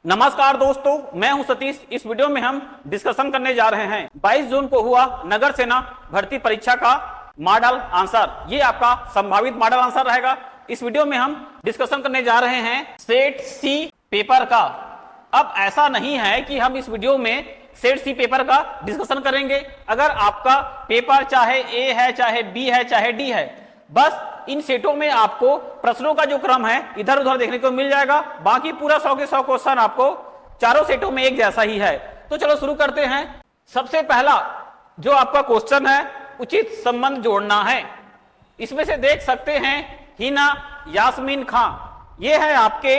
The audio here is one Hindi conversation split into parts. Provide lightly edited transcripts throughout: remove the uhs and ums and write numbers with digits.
नमस्कार दोस्तों, मैं हूं सतीश। इस वीडियो में हम डिस्कशन करने जा रहे हैं 22 जून को हुआ नगर सेना भर्ती परीक्षा का मॉडल आंसर। ये आपका संभावित मॉडल आंसर रहेगा। इस वीडियो में हम डिस्कशन करने जा रहे हैं सेट सी पेपर का। अब ऐसा नहीं है कि हम इस वीडियो में सेट सी पेपर का डिस्कशन करेंगे। अगर आपका पेपर चाहे ए है, चाहे बी है, चाहे डी है, बस इन सेटों में आपको प्रश्नों का जो क्रम है इधर उधर देखने को मिल जाएगा। बाकी पूरा 100 के 100 क्वेश्चन आपको चारों सेटों में एक जैसा ही है। तो चलो शुरू करते हैं। सबसे पहला जो आपका क्वेश्चन है, उचित संबंध जोड़ना है। इसमें से देख सकते हैं हिना यास्मीन खां, ये है आपके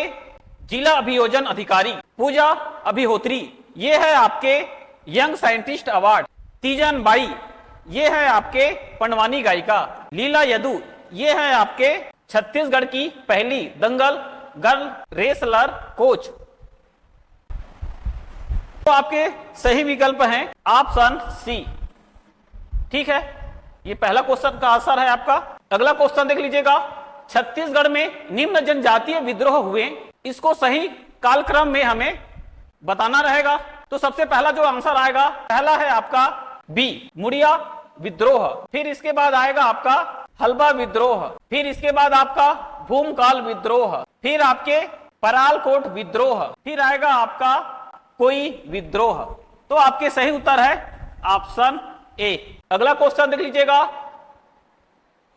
जिला अभियोजन अधिकारी। पूजा अभिहोत्री, ये है आपके young scientist award. Teejan Bai, ये है आपके पंडवानी गायिका। लीला यदु, ये है आपके छत्तीसगढ़ की पहली दंगल गर्ल रेसलर कोच। तो आपके सही विकल्प हैं ऑप्शन सी। ठीक है, ये पहला क्वेश्चन का आंसर है आपका। अगला क्वेश्चन देख लीजिएगा। छत्तीसगढ़ में निम्न जनजातीय विद्रोह हुए, इसको सही कालक्रम में हमें बताना रहेगा। तो सबसे पहला जो आंसर आएगा, पहला है आपका बी मुड़िया विद्रोह। फिर इसके बाद आएगा आपका हल्बा विद्रोह। फिर इसके बाद आपका भूमकाल विद्रोह। फिर आपके परालकोट विद्रोह। फिर आएगा आपका कोई विद्रोह। तो आपके सही उत्तर है ऑप्शन ए। अगला क्वेश्चन देख लीजिएगा।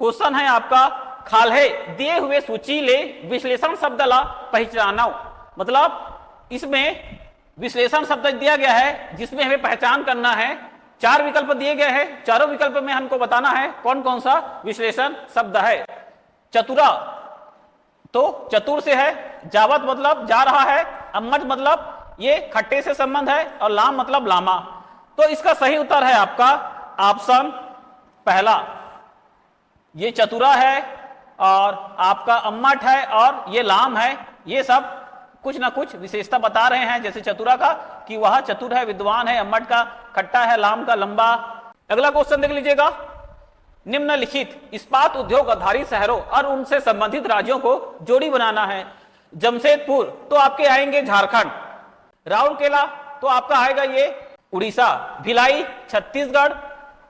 क्वेश्चन है आपका खाल्हे दिए हुए सूची ले विश्लेषण शब्द ला पहचानो। मतलब इसमें विश्लेषण शब्द दिया गया है जिसमें हमें पहचान करना है। 4 विकल्प दिए गए हैं, चारों विकल्प में हमको बताना है कौन कौन सा विश्लेषण शब्द है। चतुरा, तो चतुर से है। जावत मतलब जा रहा है। अम्मज मतलब ये खट्टे से संबंध है। और लाम मतलब लामा। तो इसका सही उत्तर है आपका ऑप्शन पहला। ये चतुरा है और आपका अम्मट है और ये लाम है। ये सब कुछ ना कुछ विशेषता बता रहे हैं, जैसे चतुरा का कि वह चतुर है, विद्वान है, अम्मट का खट्टा है, लाम का लंबा। अगला क्वेश्चन देख लीजिएगा। निम्नलिखित इस्पात उद्योग आधारित शहरों और उनसे संबंधित राज्यों को जोड़ी बनाना है। जमशेदपुर तो आपके आएंगे झारखंड। राउरकेला तो आपका आएगा ये उड़ीसा। भिलाई छत्तीसगढ़।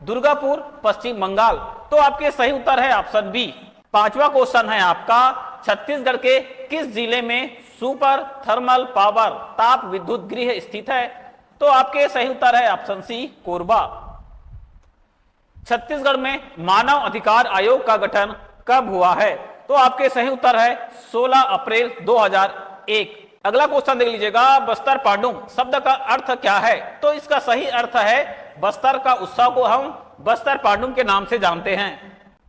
दुर्गापुर पश्चिम बंगाल। तो आपके सही उत्तर है ऑप्शन बी। पांचवा क्वेश्चन है आपका छत्तीसगढ़ के किस जिले में सुपर थर्मल पावर ताप विद्युत गृह स्थित है। तो आपके सही उत्तर है ऑप्शन सी कोरबा। छत्तीसगढ़ में मानव अधिकार आयोग का गठन कब हुआ है। तो आपके सही उत्तर है 16 अप्रैल 2001। अगला क्वेश्चन देख लीजिएगा। बस्तर पांडुम शब्द का अर्थ क्या है। तो इसका सही अर्थ है बस्तर का उत्सव को हम बस्तर पांडुम के नाम से जानते हैं।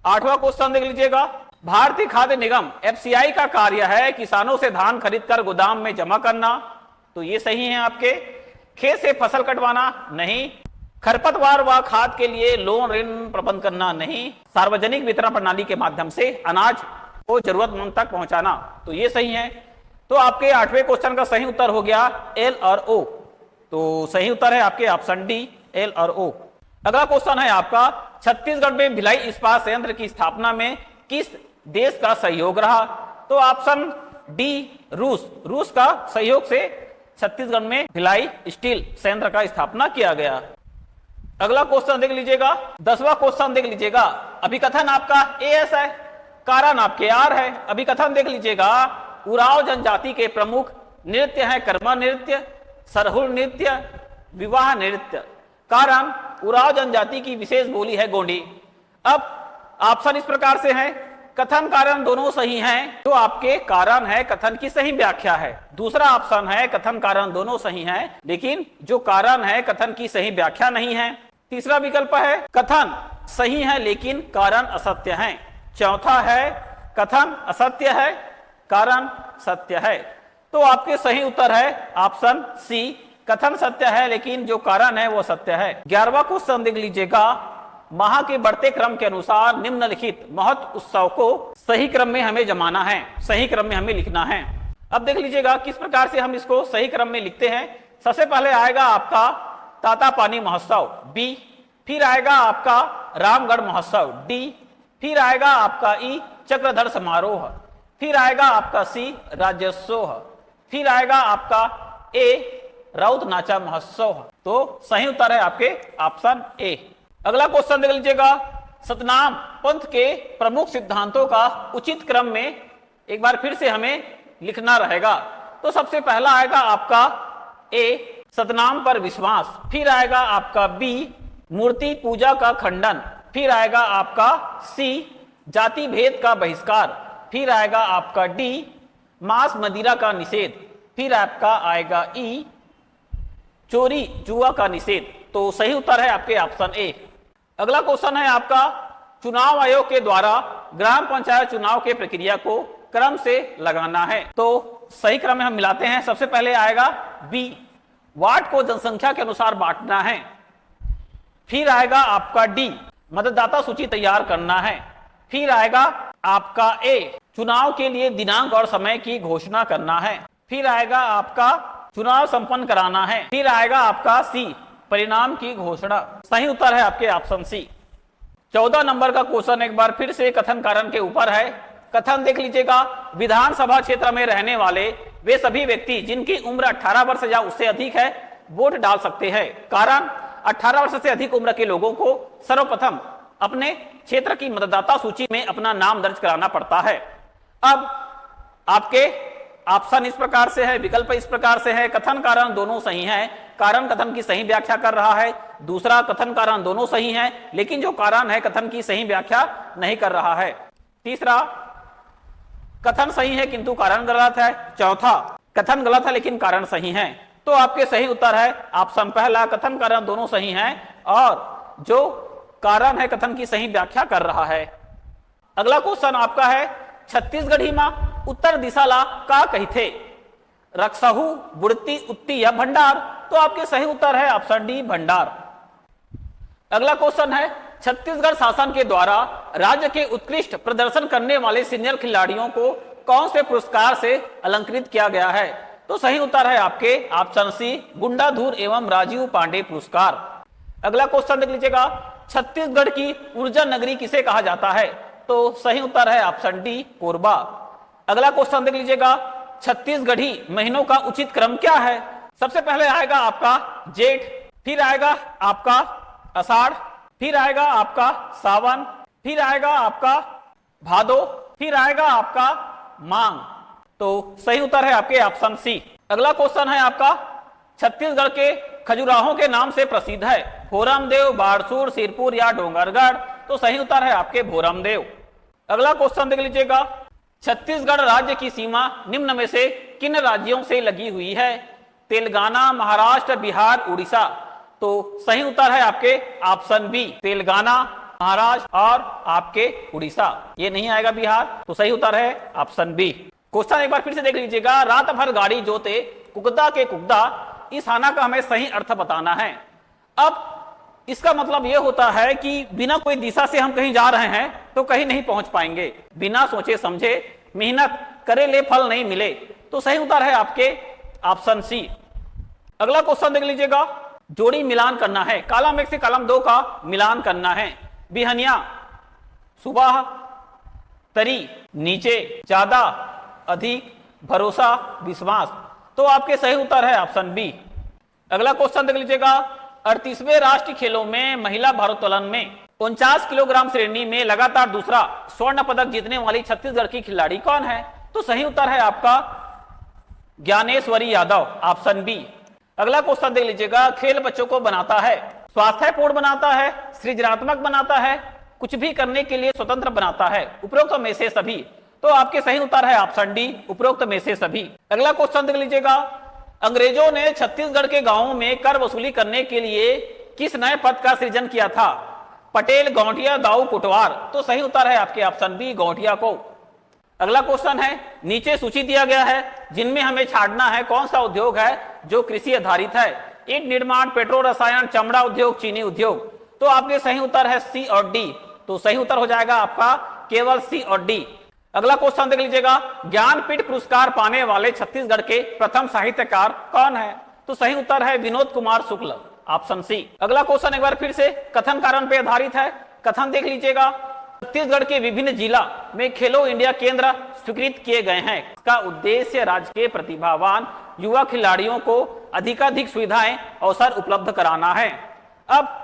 8वां क्वेश्चन देख लीजिएगा। भारतीय खाद्य निगम एफसीआई का कार्य है किसानों से धान खरीदकर गोदाम में जमा करना। तो ये सही है आपके। खेत से फसल कटवाना नहीं। खरपतवार व खाद के लिए लोन ऋण प्रबंध करना नहीं। सार्वजनिक वितरण प्रणाली के माध्यम से अनाज को जरूरतमंद तक पहुंचाना। तो ये सही है। तो आपके 8वें क्वेश्चन का सही उत्तर हो गया एल और ओ। तो सही उत्तर है आपके ऑप्शन डी एल और ओ। अगला क्वेश्चन है आपका छत्तीसगढ़ में भिलाई इस्पात संयंत्र की स्थापना में किस देश का सहयोग रहा। तो ऑप्शन डी रूस का सहयोग से छत्तीसगढ़ में भिलाई स्टील संयंत्र का स्थापना किया गया। अगला क्वेश्चन देख लीजिएगा। 10वां क्वेश्चन देख लीजिएगा। अभिकथन आपका एएस है, कारण आपके आर है। अभिकथन देख लीजिएगा। उराव जनजाति के प्रमुख नृत्य है कर्मा नृत्य, सरहुल नृत्य, विवाह नृत्य। कारण उराव जनजाति की विशेष बोली है गोंडी। अब ऑप्शन इस प्रकार से है। कथन कारण दोनों सही हैं। जो आपके कारण है कथन की सही व्याख्या है। दूसरा ऑप्शन है कथन कारण दोनों सही हैं, लेकिन जो कारण है कथन की सही व्याख्या नहीं है। तीसरा विकल्प है कथन सही है लेकिन कारण असत्य है। चौथा है कथन असत्य है, कारण सत्य है। तो आपके सही उत्तर है ऑप्शन सी, कथन सत्य है लेकिन जो कारण है वो सत्य है। 11वां क्वेश्चन देख लीजिएगा। माह के बढ़ते क्रम के अनुसार निम्नलिखित महत्व उत्सव को सही क्रम में हमें जमाना है, सही क्रम में हमें लिखना है। अब देख लीजिएगा किस प्रकार से हम इसको सही क्रम में लिखते हैं। सबसे पहले आएगा आपका तातापानी महोत्सव बी। फिर आएगा आपका रामगढ़ महोत्सव डी। फिर आएगा आपका ई चक्रधर समारोह। फिर आएगा आपका सी राज्योत्सव। फिर आएगा आपका ए राउत नाचा महोत्सव। तो सही उत्तर है आपके ऑप्शन ए। अगला क्वेश्चन देख लीजिएगा, सतनाम पंथ के प्रमुख सिद्धांतों का उचित क्रम में एक बार फिर से हमें लिखना रहेगा। तो सबसे पहला आएगा आपका ए सतनाम पर विश्वास, फिर आएगा आपका बी मूर्ति पूजा का खंडन, फिर आएगा आपका सी जाति भेद का बहिष्कार, फिर आएगा आपका डी मांस मदिरा का निषेध, फिर आपका आएगा ई चोरी जुआ का निषेध। तो सही उत्तर है आपके ऑप्शन ए। अगला क्वेश्चन है आपका, चुनाव आयोग के द्वारा ग्राम पंचायत चुनाव के प्रक्रिया को क्रम से लगाना है। तो सही क्रम में हम मिलाते हैं। सबसे पहले आएगा बी वार्ड को जनसंख्या के अनुसार बांटना है, फिर आएगा आपका डी मतदाता सूची तैयार करना है, फिर आएगा आपका ए चुनाव के लिए दिनांक और समय की घोषणा करना है, फिर आएगा आपका चुनाव संपन्न कराना है, फिर आएगा आपका सी परिणाम की घोषणा। सही उत्तर है आपके ऑप्शन सी। 14 नंबर का क्वेश्चन एक बार फिर से कथन कारण के ऊपर है। कथन देख लीजिएगा, विधानसभा क्षेत्र में रहने वाले वे सभी व्यक्ति जिनकी उम्र 18 वर्ष या उससे अधिक है वोट डाल सकते हैं। कारण 18 वर्ष से अधिक उम्र के लोगों को सर्वप्रथम अपने क्षेत्र की मतदाता सूची में अपना नाम दर्ज कराना पड़ता है। अब आपके ऑप्शन इस प्रकार से है, विकल्प इस प्रकार से है, कथन कारण दोनों सही हैं, कारण कथन की सही व्याख्या कर रहा है, दूसरा कथन कारण दोनों सही हैं लेकिन जो कारण है कथन की सही व्याख्या नहीं कर रहा है, तीसरा कथन सही है किंतु कारण गलत है, चौथा कथन गलत है लेकिन कारण सही है। तो आपके सही उत्तर है ऑप्शन पहला, कथन कारण दोनों सही हैं और जो कारण है कथन की सही व्याख्या कर रहा है। अगला क्वेश्चन आपका है, छत्तीसगढ़ी मां उत्तर दिशा ला का कही थे, रक्सहू बुड़ती उत्ती या भंडार। तो आपके सही उत्तर है ऑप्शन डी भंडार। अगला क्वेश्चन है, छत्तीसगढ़ शासन के द्वारा राज्य के उत्कृष्ट प्रदर्शन करने वाले सीनियर खिलाड़ियों को कौन से पुरस्कार से अलंकृत किया गया है। तो सही उत्तर है आपके ऑप्शन सी गुंडाधुर एवं राजीव पांडे पुरस्कार। अगला क्वेश्चन देख लीजिएगा, छत्तीसगढ़ की ऊर्जा नगरी किसे कहा जाता है। तो सही उत्तर है ऑप्शन डी कोरबा। अगला क्वेश्चन देख लीजिएगा, छत्तीसगढ़ी महीनों का उचित क्रम क्या है। सबसे पहले आएगा आपका जेठ, फिर आएगा आपका आषाढ़, फिर आएगा आपका सावन, फिर आएगा आपका भादो, फिर आएगा आपका मांग। तो सही उत्तर है आपके ऑप्शन सी। अगला क्वेश्चन है आपका, छत्तीसगढ़ के खजुराहों के नाम से प्रसिद्ध है, भोरमदेव, बारसूर, सिरपुर या डोंगरगढ़। तो सही उत्तर है आपके भोरमदेव। अगला क्वेश्चन देख लीजिएगा, छत्तीसगढ़ राज्य की सीमा निम्न में से किन राज्यों से लगी हुई है, तेलंगाना, महाराष्ट्र, बिहार, उड़ीसा। तो सही उत्तर है आपके ऑप्शन बी तेलंगाना, महाराष्ट्र और आपके उड़ीसा, ये नहीं आएगा बिहार। तो सही उत्तर है ऑप्शन बी। क्वेश्चन एक बार फिर से देख लीजिएगा, रात भर गाड़ी जोते कुगदा के कुगदा, इस आना का हमें सही अर्थ बताना है। अब इसका मतलब यह होता है कि बिना कोई दिशा से हम कहीं जा रहे हैं तो कहीं नहीं पहुंच पाएंगे, बिना सोचे समझे मेहनत करे ले फल नहीं मिले। तो सही उत्तर है आपके ऑप्शन सी। अगला क्वेश्चन देख लीजिएगा, जोड़ी मिलान करना है, कॉलम 1 से कॉलम 2 का मिलान करना है। बिहनिया, सुबह, तरी, नीचे, ज्यादा, अधिक, भरोसा, विश्वास। तो आपके सही उत्तर है ऑप्शन बी। अगला क्वेश्चन देख लीजिएगा, 38वें राष्ट्रीय खेलों में महिला भारोत्तोलन में 49 किलोग्राम श्रेणी में लगातार दूसरा स्वर्ण पदक जीतने वाली छत्तीसगढ़ की खिलाड़ी कौन है। तो सही उत्तर है आपका ज्ञानेश्वरी यादव, ऑप्शन बी। अगला क्वेश्चन देख लीजिएगा, खेल बच्चों को बनाता है, स्वास्थ्यपूर्ण बनाता है, सृजनात्मक बनाता है, कुछ भी करने के लिए स्वतंत्र बनाता है, उपरोक्त में से सभी। तो आपके सही उत्तर है ऑप्शन डी उपरोक्त में से सभी। अगला क्वेश्चन देख लीजिएगा, अंग्रेजों ने छत्तीसगढ़ के गांवों में कर वसूली करने के लिए किस नए पद का सृजन किया था, पटेल, गौंटिया, दाऊ, कुटवार। तो सही उत्तर है आपके ऑप्शन बी गौंटिया को। अगला क्वेश्चन है, नीचे सूची दिया गया है जिनमें हमें छांटना है कौन सा उद्योग है जो कृषि आधारित है, ईंट निर्माण, पेट्रो रसायन, चमड़ा उद्योग, चीनी उद्योग। तो आपके सही उत्तर है सी और डी। तो सही उत्तर हो जाएगा आपका केवल सी और डी। अगला क्वेश्चन देख लीजिएगा, ज्ञानपीठ पुरस्कार पाने वाले छत्तीसगढ़ के प्रथम साहित्यकार कौन है। तो सही उत्तर है विनोद कुमार शुक्ल, ऑप्शन सी। अगला क्वेश्चन एक बार फिर से कथन कारण पे आधारित है। कथन देख लीजिएगा, छत्तीसगढ़ के विभिन्न जिला में खेलो इंडिया केंद्र स्वीकृत किए गए हैं, इसका उद्देश्य राज्य के प्रतिभावान युवा खिलाड़ियों को अधिकाधिक सुविधाएं अवसर उपलब्ध कराना है। अब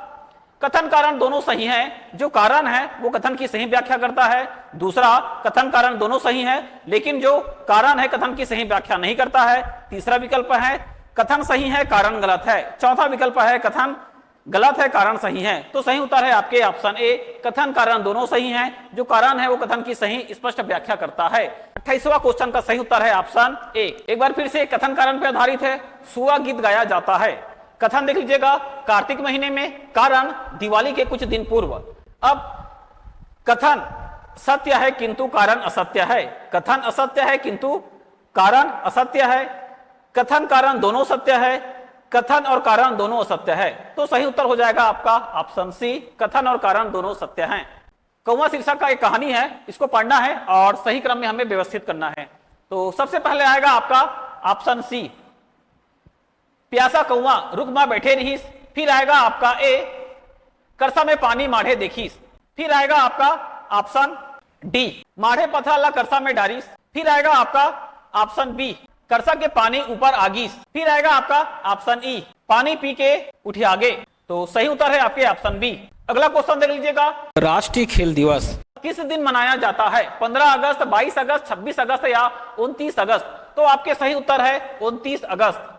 कथन कारण दोनों सही हैं, जो कारण है वो कथन की सही व्याख्या करता है। दूसरा, कथन कारण दोनों सही हैं, लेकिन जो कारण है कथन की सही व्याख्या नहीं करता है। तीसरा विकल्प है कथन सही है कारण गलत है। चौथा विकल्प है कथन गलत है कारण सही है। तो सही उत्तर है आपके ऑप्शन ए, कथन कारण दोनों सही हैं, जो कारण है वो कथन की सही स्पष्ट व्याख्या करता है। 28वां क्वेश्चन का सही उत्तर है ऑप्शन ए। एक बार फिर से कथन कारण पर आधारित है, सुआ गीत गाया जाता है। कथन देख लीजिएगा, कार्तिक महीने में, कारण दिवाली के कुछ दिन पूर्व। अब कथन सत्य है किंतु कारण असत्य है, कथन असत्य है किंतु कारण असत्य है, कथन कारण दोनों सत्य है, कथन और कारण दोनों असत्य है। तो सही उत्तर हो जाएगा आपका ऑप्शन सी, कथन और कारण दोनों सत्य हैं। कौवा शीर्षक का एक कहानी है, इसको पढ़ना है और सही क्रम में हमें व्यवस्थित करना है। तो सबसे पहले आएगा आपका ऑप्शन सी, प्यासा कौवा रुक मां बैठे रहीस। फिर आएगा आपका ए, करसा में पानी माढ़े देखीस। फिर आएगा आपका ऑप्शन डी, माढ़े पथरा करसा में डारीस। फिर आएगा आपका ऑप्शन बी, करसा के पानी ऊपर आगीस। फिर आएगा आपका ऑप्शन ई, पानी पी के उठे आगे। तो सही उत्तर है आपके ऑप्शन बी। अगला क्वेश्चन देख लीजिएगा, राष्ट्रीय खेल दिवस किस दिन मनाया जाता है? 15 अगस्त, 22 अगस्त, 26 अगस्त या 29 अगस्त? तो आपके सही उत्तर है 29 अगस्त।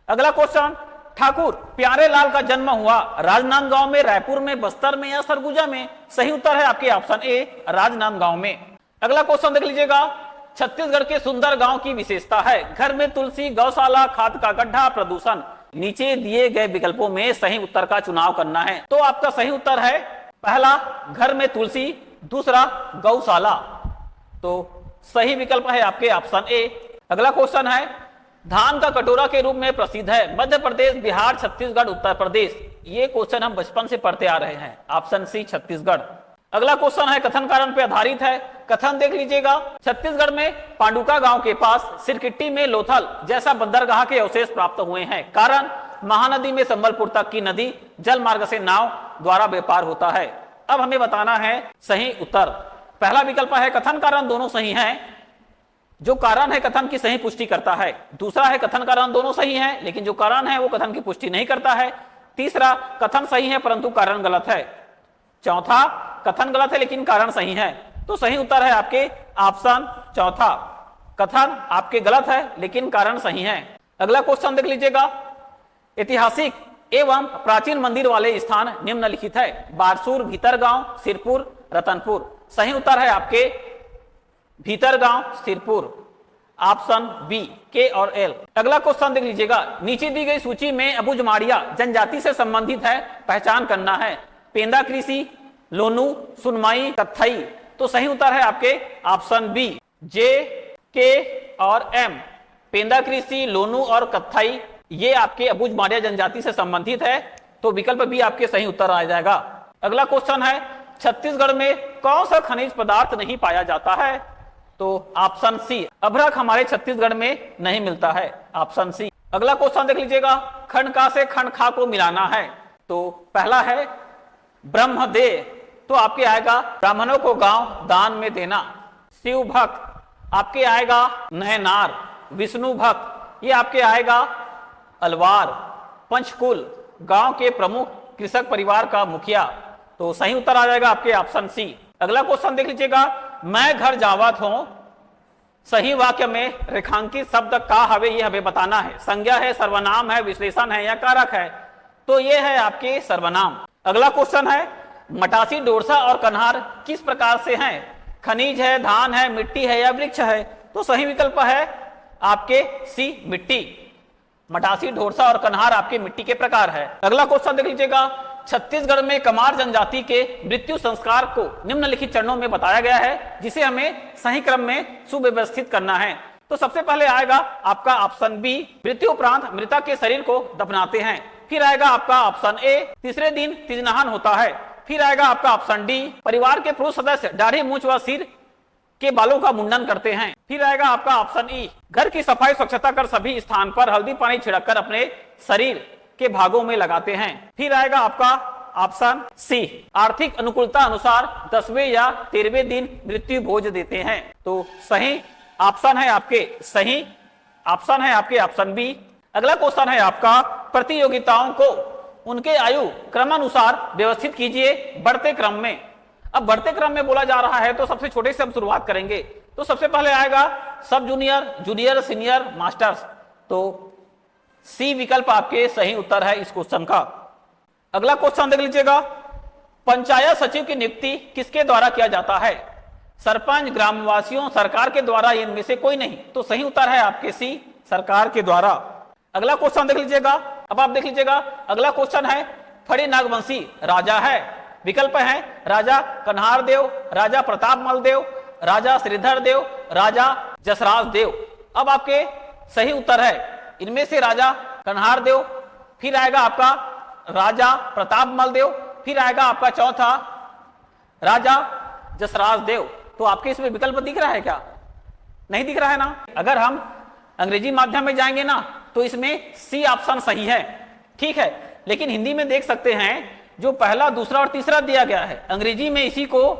अगला क्वेश्चन, ठाकुर प्यारे लाल का जन्म हुआ राजनांदगांव में, रायपुर में, बस्तर में या सरगुजा में? सही उत्तर है आपके ऑप्शन ए, राजनांदगांव में। अगला क्वेश्चन देख लीजिएगा, छत्तीसगढ़ के सुंदर गांव की विशेषता है? घर में तुलसी, गौशाला, खाद का गड्ढा, प्रदूषण। नीचे दिए गए विकल्पों में सही उत्तर का चुनाव करना है। तो आपका सही उत्तर है पहला, घर में तुलसी, दूसरा गौशाला। तो सही विकल्प है आपके ऑप्शन ए। अगला क्वेश्चन है, धान का कटोरा के रूप में प्रसिद्ध है? मध्य प्रदेश, बिहार, छत्तीसगढ़, उत्तर प्रदेश? ये क्वेश्चन हम बचपन से पढ़ते आ रहे हैं, ऑप्शन सी छत्तीसगढ़। अगला क्वेश्चन है कथन कारण पे आधारित है। कथन देख लीजिएगा, छत्तीसगढ़ में पांडुका गांव के पास सिरकिट्टी में लोथल जैसा बंदरगाह के अवशेष प्राप्त हुए हैं। कारण, महानदी में संबलपुर तक की नदी जल मार्ग से नाव द्वारा व्यापार होता है। अब हमें बताना है सही उत्तर। पहला विकल्प है कथन कारण दोनों सही हैं, जो कारण है कथन की सही पुष्टि करता है। दूसरा है कथन कारण दोनों सही हैं, लेकिन जो कारण है वो कथन की पुष्टि नहीं करता है। तीसरा, कथन सही है परंतु कारण गलत है। चौथा, कथन गलत है लेकिन कारण सही है। तो सही उत्तर है आपके ऑप्शन चौथा, कथन आपके गलत है लेकिन कारण सही है। अगला क्वेश्चन देख लीजिएगा, ऐतिहासिक एवं प्राचीन मंदिर वाले स्थान निम्नलिखित है? बारसूर, भीतरगांव, सिरपुर, रतनपुर? सही उत्तर है आपके भीतरगांव, सिरपुर, ऑप्शन बी, के और एल। अगला क्वेश्चन देख लीजिएगा, नीचे दी गई सूची में अबुझमाड़िया जनजाति से संबंधित है, पहचान करना है? पेंदा कृषि, लोनू, सुनमाई, कत्थई? तो सही उत्तर है आपके ऑप्शन बी, जे, के और एम। पेंदा कृषि, लोनू और कत्थई ये आपके अबुझमाड़िया जनजाति से संबंधित है। तो विकल्प बी आपके सही उत्तर आ जाएगा। अगला क्वेश्चन है, छत्तीसगढ़ में कौन सा खनिज पदार्थ नहीं पाया जाता है? तो ऑप्शन सी, अभ्रक हमारे छत्तीसगढ़ में नहीं मिलता है, ऑप्शन सी। अगला क्वेश्चन देख लीजिएगा, खंडका से खंडखा को मिलाना है। तो पहला है ब्रह्मदेव, तो आपके आएगा ब्राह्मणों को गांव दान में देना। शिव भक्त आपके आएगा नयनार। विष्णु भक्त ये आपके आएगा अलवार। पंचकुल गांव के प्रमुख कृषक परिवार का मुखिया। तो सही उत्तर आ जाएगा आपके ऑप्शन सी। अगला क्वेश्चन देख लीजिएगा, मैं घर जावत हूं, सही वाक्य में रेखांकित शब्द का हवे ये हमें बताना है। संज्ञा है, सर्वनाम है, विश्लेषण है या कारक है? तो ये है आपके सर्वनाम। अगला क्वेश्चन है, मटासी, डोरसा और कन्हार किस प्रकार से हैं? खनिज है, धान है, मिट्टी है या वृक्ष है? तो सही विकल्प है आपके सी, मिट्टी। मटासी, ढोरसा और कन्हार आपके मिट्टी के प्रकार है। अगला क्वेश्चन देख लीजिएगा, छत्तीसगढ़ में कमार जनजाति के मृत्यु संस्कार को निम्नलिखित चरणों में बताया गया है, जिसे हमें सही क्रम में सुव्यवस्थित करना है। तो सबसे पहले आएगा आपका ऑप्शन बी, मृत्यु उपरांत मृतक के शरीर को दफनाते हैं। फिर आएगा आपका ऑप्शन ए, तीसरे दिन तिजनहान होता है। फिर आएगा आपका ऑप्शन डी, परिवार के पुरुष सदस्य दाढ़ी, मूंछ व सिर के बालों का मुंडन करते हैं। फिर आएगा आपका ऑप्शन ई, घर की सफाई स्वच्छता कर सभी स्थान पर हल्दी पानी छिड़ककर अपने शरीर के भागों में लगाते हैं। फिर आएगा आपका ऑप्शन सी, आर्थिक अनुकूलता अनुसार 10वें या 13वें दिन मृत्यु भोज देते हैं। तो सही ऑप्शन है आपके सही ऑप्शन है आपके ऑप्शन बी। अगला क्वेश्चन है आपका, प्रतियोगिताओं को उनके आयु क्रमानुसार व्यवस्थित कीजिए बढ़ते क्रम में। अब बढ़ते क्रम में बोला जा रहा है तो सबसे छोटे से हम शुरुआत करेंगे। तो सबसे पहले आएगा सब जूनियर, जूनियर, सीनियर, मास्टर्स। तो सी विकल्प आपके सही उत्तर है इस क्वेश्चन का। अगला क्वेश्चन देख लीजिएगा, पंचायत सचिव की नियुक्ति किसके द्वारा किया जाता है? सरपंच, ग्रामवासियों, सरकार के द्वारा, इनमें से कोई नहीं। तो सही उत्तर है आपके सी, सरकार के द्वारा। अगला क्वेश्चन देख लीजिएगा। अब आप देख लीजिएगा, अगला क्वेश्चन है, फड़ी नागवंशी राजा है। विकल्प है राजा कन्हार देव, राजा प्रताप मल देव, राजा श्रीधर देव, राजा जसराज देव। अब आपके सही उत्तर है इनमें से राजा कन्हार देव, फिर आएगा आपका राजा प्रताप मल देव, फिर आएगा आपका चौथा राजा जसराज देव। तो आपके इसमें विकल्प दिख रहा है क्या? नहीं दिख रहा है ना। अगर हम अंग्रेजी माध्यम में जाएंगे ना तो इसमें सी ऑप्शन सही है, ठीक है। लेकिन हिंदी में देख सकते हैं जो पहला, दूसरा और तीसरा दिया गया है, अंग्रेजी में इसी को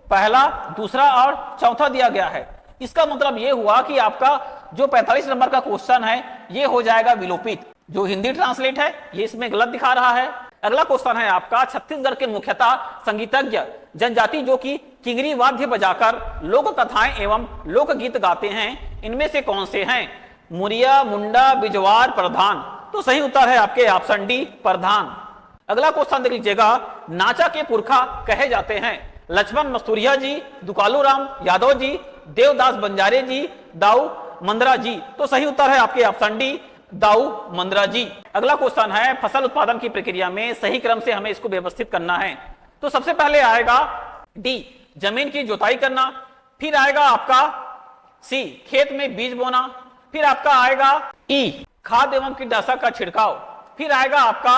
पहला, दूसरा और चौथा दिया गया है। इसका मतलब यह हुआ कि आपका जो 45 नंबर का क्वेश्चन है यह हो जाएगा विलोपित। जो हिंदी ट्रांसलेट है ये इसमें गलत दिखा रहा है। अगला क्वेश्चन है आपका, छत्तीसगढ़ के मुख्यतः संगीतज्ञ जनजाति जो कि किंगरी वाद्य बजाकर लोक कथाएं एवं लोकगीत गाते हैं, इनमें से कौन से हैं? मुरिया, मुंडा, बिजवार, प्रधान। तो सही उत्तर है आपके ऑप्शन डी, प्रधान। अगला क्वेश्चन देख लीजिएगा, नाचा के पुरखा कहे जाते हैं लक्ष्मण मस्तूरिया जी, दुकालू राम यादव जी, देवदास बंजारे जी, दाऊ मंदरा जी। तो सही उत्तर है आपके ऑप्शन डी, दाऊ मंदरा जी। अगला क्वेश्चन है, फसल उत्पादन की प्रक्रिया में सही क्रम से हमें इसको व्यवस्थित करना है। तो सबसे पहले आएगा डी, जमीन की जुताई करना, फिर आएगा आपका सी, खेत में बीज बोना, फिर आपका आएगा ई, खाद एवं कीटनाशक का छिड़काव, फिर आएगा आपका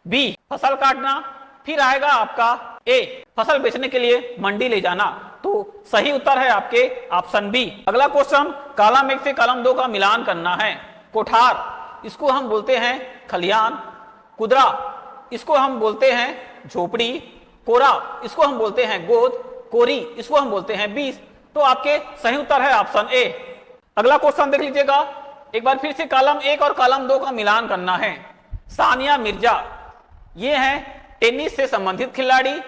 बी, फसल काटना, फिर आएगा आपका ए, फसल बेचने के लिए मंडी ले जाना। तो सही उत्तर है आपके ऑप्शन बी। अगला क्वेश्चन, कॉलम 1 से कॉलम 2 का मिलान करना है। कोठार, इसको हम बोलते हैं खलियान। कुदरा, इसको हम बोलते हैं झोपड़ी। कोरा, इसको हम बोलते हैं गोद। कोरी, इसको हम बोलते हैं बीज। तो आपके सही उत्तर है ऑप्शन ए। अगला क्वेश्चन देख लीजिएगा, एक बार फिर से कॉलम 1 और कॉलम 2 का मिलान करना है। सानिया मिर्जा, ये है टेनिस से संबंधित खिलाड़ी।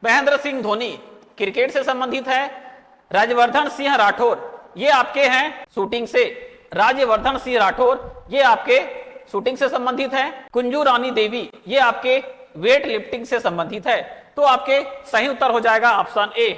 महेंद्र सिंह धोनी क्रिकेट से संबंधित है। राज्यवर्धन सिंह राठौर, ये आपके हैं शूटिंग से। राज्यवर्धन सिंह राठौर ये आपके शूटिंग से संबंधित है। कुंजू रानी देवी ये आपके वेट लिफ्टिंग से संबंधित है। तो आपके सही उत्तर हो जाएगा ऑप्शन ए।